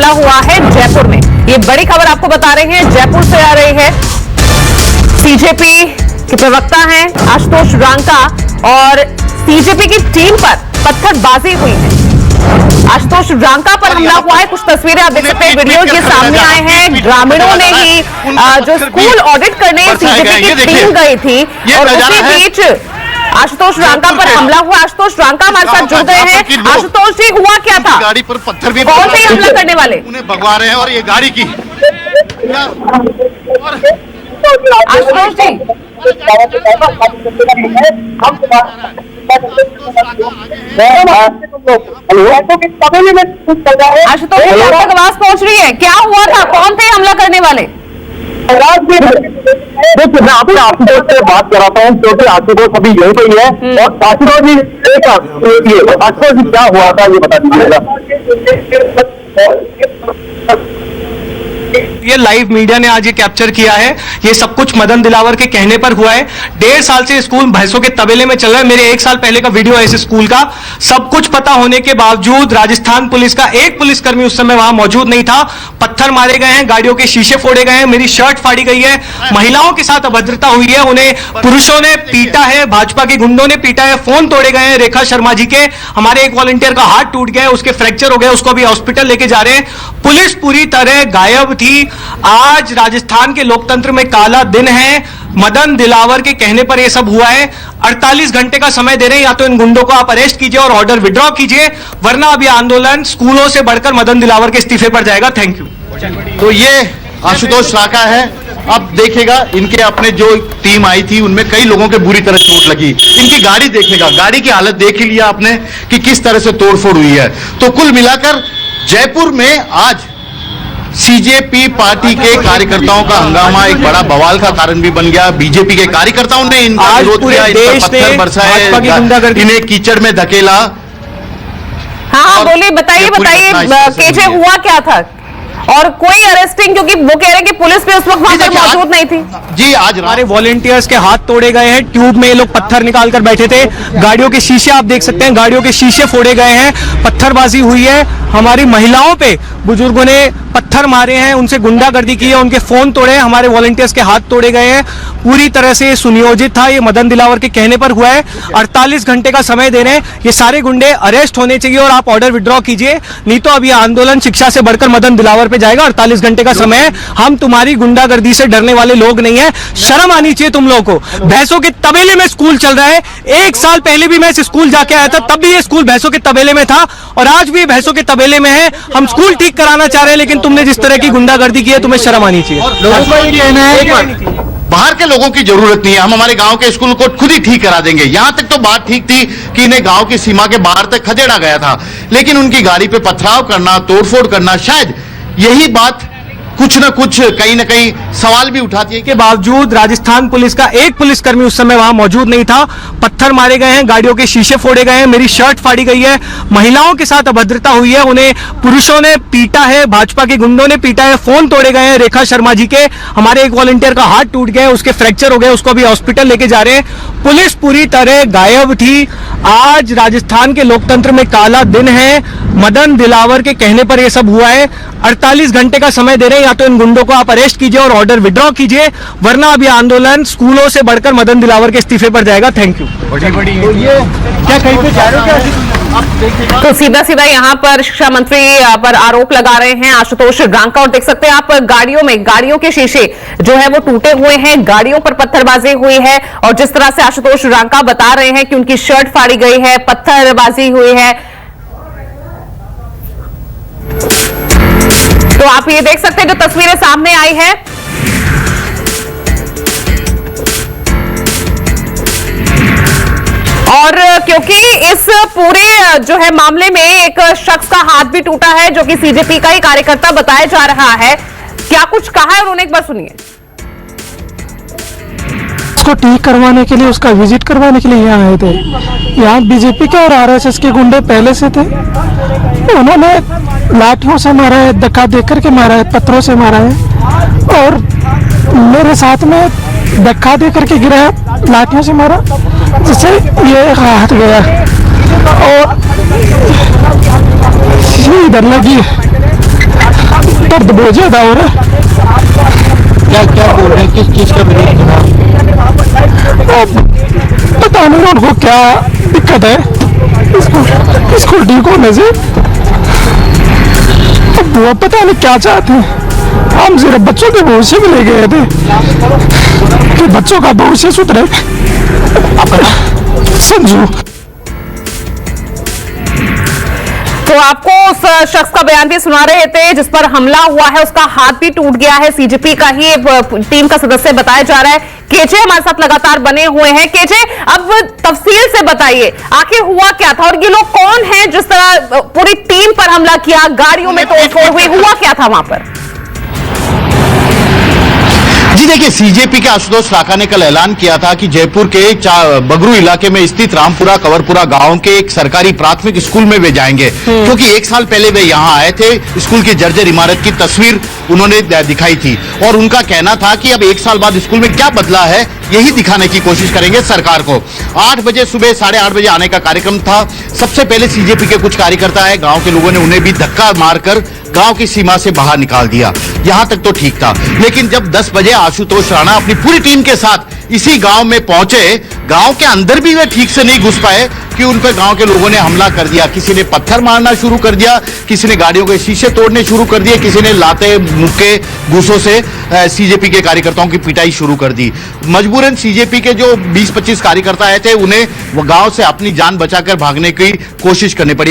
हमला हुआ है जयपुर में। ये बड़ी खबर आपको बता रहे हैं, जयपुर से आ रही है। सीजेपी के प्रवक्ता हैं आशुतोष रांका और सीजेपी की टीम पर पत्थरबाजी हुई है। आशुतोष रांका पर हमला हुआ है। कुछ तस्वीरें आप देख सकते हैं, वीडियो ये सामने आए हैं। ग्रामीणों ने ही जो स्कूल ऑडिट करने सीजेपी की टीम गई थी और उसी बीच आशुतोष रांका पर हमला हुआ। आशुतोष रांका हमारे साथ जुड़ गए हैं। आशुतोष जी, हुआ क्या था? गाड़ी पर पत्थर भी कौन थे हमला करने वाले? उन्हें भगवा रहे हैं और ये गाड़ी की आशुतोष जी, आशुतोष जी आप तक आवाज पहुंच रही है? क्या हुआ था? कौन थे हमला करने वाले? देखिए, मैं आपसे आशुतोष से बात कराता हूँ क्योंकि आशुतोष अभी यहीं पे ही है। और आशुतोष जी, आशुतोष जी क्या हुआ था ये बता दीजिएगा। ये लाइव मीडिया ने आज ये कैप्चर किया है। ये सब कुछ मदन दिलावर के कहने पर हुआ है। 1.5 साल से स्कूल भैंसों के तबेले में चल रहा है। मेरे 1 साल पहले का वीडियो है इस स्कूल का। सब कुछ पता होने के बावजूद राजस्थान पुलिस का एक पुलिसकर्मी उस समय वहां मौजूद नहीं था। पत्थर मारे गए हैं, गाड़ियों के शीशे फोड़े गए हैं, मेरी शर्ट फाड़ी गई है, महिलाओं के साथ अभद्रता हुई है, उन्हें पुरुषों ने पीटा है, भाजपा के गुंडों ने पीटा है, फोन तोड़े गए हैं। रेखा शर्मा जी के, हमारे एक वॉलंटियर का हाथ टूट गया है, उसके फ्रैक्चर हो गए, उसको अभी हॉस्पिटल लेके जा रहे हैं। पुलिस पूरी तरह गायब थी। आज राजस्थान के लोकतंत्र में काला दिन है। मदन दिलावर के कहने पर यह सब हुआ है। 48 घंटे का समय दे रहे हैं, या तो इन गुंडों को आप अरेस्ट कीजिए और ऑर्डर विड्रॉ कीजिए, वरना अभी आंदोलन स्कूलों से बढ़कर मदन दिलावर के इस्तीफे पर जाएगा। Thank you. तो ये आशुतोष रांका है। अब देखिएगा, इनके अपने जो टीम आई थी उनमें कई लोगों के बुरी तरह चोट लगी। इनकी गाड़ी देखेगा, गाड़ी की हालत देख ही लिया आपने कि किस तरह से तोड़फोड़ हुई है। तो कुल मिलाकर जयपुर में आज सीजेपी पार्टी के कार्यकर्ताओं का हंगामा एक बड़ा बवाल का कारण भी बन गया। बीजेपी के कार्यकर्ताओं ने इनका विरोध किया, इन पर पत्थर बरसाए, इन्हें कीचड़ में धकेला। हाँ, बोलिए, बताइए केजे, हुआ क्या था? और कोई अरेस्टिंग, क्योंकि वो कह रहे हैं कि पुलिस भी उस वक्त वहां पर मौजूद नहीं थी। जी, आज हमारे वॉलंटियर्स के हाथ तोड़े गए हैं। ट्यूब में ये लोग पत्थर निकाल कर बैठे थे। गाड़ियों के शीशे आप देख सकते हैं, गाड़ियों के शीशे फोड़े गए हैं, पत्थरबाजी हुई है। हमारी महिलाओं पे बुजुर्गों ने पत्थर मारे हैं, उनसे गुंडागर्दी की है, उनके फोन तोड़े हैं, हमारे वॉलंटियर्स के हाथ तोड़े गए हैं। पूरी तरह से सुनियोजित था। ये मदन दिलावर के कहने पर हुआ है। 48 घंटे का समय दे रहे हैं। ये सारे गुंडे अरेस्ट होने चाहिए और आप ऑर्डर विड्रॉ कीजिए, नहीं तो अभी आंदोलन शिक्षा से बढ़कर मदन दिलावर पे जाएगा। 48 घंटे का समय है। हम तुम्हारी गुंडागर्दी से डरने वाले लोग नहीं है। शर्म आनी चाहिए तुम लोगों को। भैंसों के तबेले में स्कूल चल रहा है। 1 साल पहले भी मैं इस स्कूल जाके आया था, तब भी ये स्कूल भैंसों के तबेले में था और आज भी भैंसों के तबेले में है। हम स्कूल ठीक कराना चाह रहे हैं, लेकिन तुमने जिस तरह की गुंडागर्दी की है, तुम्हें शर्म आनी चाहिए। बाहर के लोगों की जरूरत नहीं है, हम हमारे गांव के स्कूल को खुद ही ठीक करा देंगे। यहां तक तो बात ठीक थी कि इन्हें गांव की सीमा के बाहर तक खदेड़ा गया था, लेकिन उनकी गाड़ी पे पथराव करना, तोड़फोड़ करना, शायद यही बात कुछ न कुछ कहीं न कहीं सवाल भी उठाती है। के बावजूद राजस्थान पुलिस का एक पुलिसकर्मी उस समय वहां मौजूद नहीं था। पत्थर मारे गए हैं, गाड़ियों के शीशे फोड़े गए हैं, मेरी शर्ट फाड़ी गई है, महिलाओं के साथ अभद्रता हुई है, उन्हें पुरुषों ने पीटा है, भाजपा के गुंडों ने पीटा है, फोन तोड़े गए हैं। रेखा शर्मा जी के, हमारे एक वॉलंटियर का हाथ टूट गया है, उसके फ्रैक्चर हो गए, उसको अभी हॉस्पिटल लेके जा रहे हैं। पुलिस पूरी तरह गायब थी। आज राजस्थान के लोकतंत्र में काला दिन है। मदन दिलावर के कहने पर यह सब हुआ है। 48 घंटे का समय दे रहे हैं, या तो इन गुंडों को आप अरेस्ट कीजिए और ऑर्डर विड्रॉ कीजिए, वरना अभी आंदोलन स्कूलों से बढ़कर मदन दिलावर के इस्तीफे पर जाएगा। Thank you. तो ये क्या कहीं पे जा रहे हो? तो सीधा सीधा यहाँ पर शिक्षा मंत्री पर आरोप लगा रहे हैं आशुतोष रांका, और देख सकते हैं आप गाड़ियों के शीशे जो है वो टूटे हुए हैं, गाड़ियों पर पत्थरबाजी हुई है, और जिस तरह से आशुतोष रांका बता रहे हैं कि उनकी शर्ट फाड़ी गई है, पत्थरबाजी हुई है। तो आप ये देख सकते हैं जो तस्वीरें सामने आई है, और क्योंकि इस पूरे जो है मामले में एक शख्स का हाथ भी टूटा है जो कि सीजेपी का ही कार्यकर्ता बताया जा रहा है। क्या कुछ कहा है उन्होंने, एक बार सुनिए। उसको ठीक करवाने के लिए, उसका विजिट करवाने के लिए यहाँ आए थे। यहाँ बीजेपी के और आरएसएस के गुंडे पहले से थे। उन्होंने लाठियों से मारा है, धक्का देकर के मारा है, पत्थरों से मारा है, और मेरे साथ में धक्का देकर के गिरा है, लाठियों से मारा, जिससे ये हाथ गया और इधर लगी। दर्द बहुत ज्यादा हो रहा है। क्या क्या बोल रहे हैं, किस चीज का विरोध कर पता नहीं उनको क्या दिक्कत है इसको ठीक होने से। अब वो पता नहीं क्या चाहते हैं। हम सिर्फ बच्चों के भविष्य में ले गए थे कि बच्चों का भविष्य सुधरे। संजू। तो आपको उस शख्स का बयान भी सुना रहे थे जिस पर हमला हुआ है, उसका हाथ भी टूट गया है। सीजेपी का ही टीम का सदस्य बताया जा रहा है। केजे हमारे साथ लगातार बने हुए हैं। केजे, अब तफसील से बताइए आखिर हुआ क्या था और ये लोग कौन हैं जिस तरह पूरी टीम पर हमला किया, गाड़ियों में तोड़फोड़ हुई, हुआ क्या था वहां पर? जी देखिए, सीजेपी के आशुतोष राका ने कल ऐलान किया था कि जयपुर के बगरू इलाके में स्थित रामपुरा कंवरपुरा गांव के एक सरकारी प्राथमिक स्कूल में वे जाएंगे, क्योंकि एक साल पहले वे यहां आए थे। स्कूल की जर्जर इमारत की तस्वीर उन्होंने दिखाई थी और उनका कहना था कि अब एक साल बाद स्कूल में क्या बदला है यही दिखाने की कोशिश करेंगे सरकार को। 8 बजे सुबह 8:30 बजे आने का कार्यक्रम था। सबसे पहले सीजेपी के कुछ कार्यकर्ता है, गांव के लोगों ने उन्हें भी धक्का मारकर गांव की सीमा से बाहर निकाल दिया। यहां तक तो ठीक था, लेकिन जब 10 बजे आशुतोष राणा अपनी पूरी टीम के साथ इसी गांव में पहुंचे, गांव के अंदर भी वे ठीक से नहीं घुस पाए कि उन पर गांव के लोगों ने हमला कर दिया। किसी ने पत्थर मारना शुरू कर दिया, किसी ने गाड़ियों के शीशे तोड़ने शुरू कर दिए, किसी ने लाते मुक्के घूसों से सीजेपी के कार्यकर्ताओं की पिटाई शुरू कर दी। मजबूरन सीजेपी के जो 20-25 कार्यकर्ता आए थे, उन्हें वो गांव से अपनी जान बचाकर भागने की कोशिश करनी पड़ी।